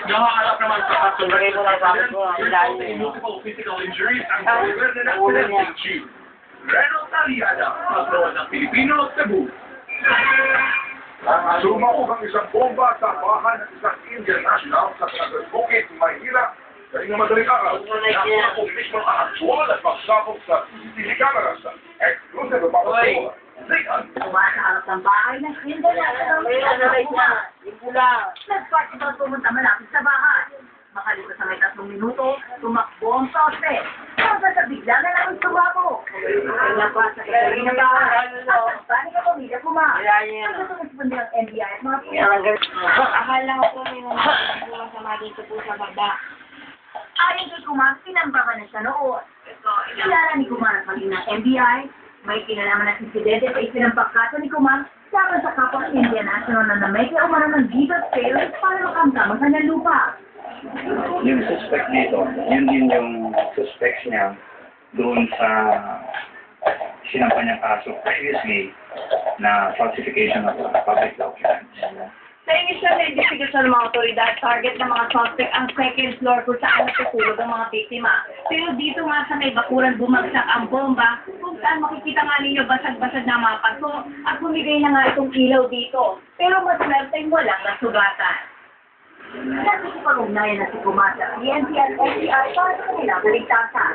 Nakaharap naman sa kaso. Ibigay mo lang sabi ko, ang layo. Multiple physical injuries ang driver na nakulat ng chief. Reynolds Aliada, patrol ng Pilipino, Cebu. Sumabog ang isang bomba sa bahay ng isang Indian national sa Tanagos Bukid, Maynila. Dahil ng madaling araw, nakapag mismo ang aktual at pagsabog sa CCTV cameras. Exclusive para sa mga. Tuwa sa harap ng bahay ng Indian National Yung pula. Nag-party daw pumunta malapit sa bahay. Makalipas sa may 3 minuto, tumakbo ang suspect. Hanggang sa bigla na lang sumabog. Kaya pa sa kagaling ng bahay. At panik ang pamilya kumain. Hanggang sa responde ang NBI at mga Akala ko po may masama dito po sa baba. Ayon kay Kumar, pinambakan na siya noon. Kilala ni Kumar at maging ng NBI. May kinalaman ng insidente sa isinampagkaso ni Kumar laban sa kapwa Indian National na namay kaya umano ng giga fail para makamtama sa kanyang lupa. Yung suspect dito, yun din yung suspect niya doon sa sinampa niyang kaso previously na falsification of public documents. Sa initial na investigation ng mga otoridad, target ng mga suspect ang second floor kung saan natutulog ang mga biktima. Pero dito nga sa may bakuran bumagsak ang bomba, kung saan makikita nga ninyo basag-basag na mga paso at bumigay na nga itong ilaw dito. Pero maswerteng walang nasugatan. Nakikipag-ugnayan na si Kumar sa PNP at NCR para sa kanilang kaligtasan.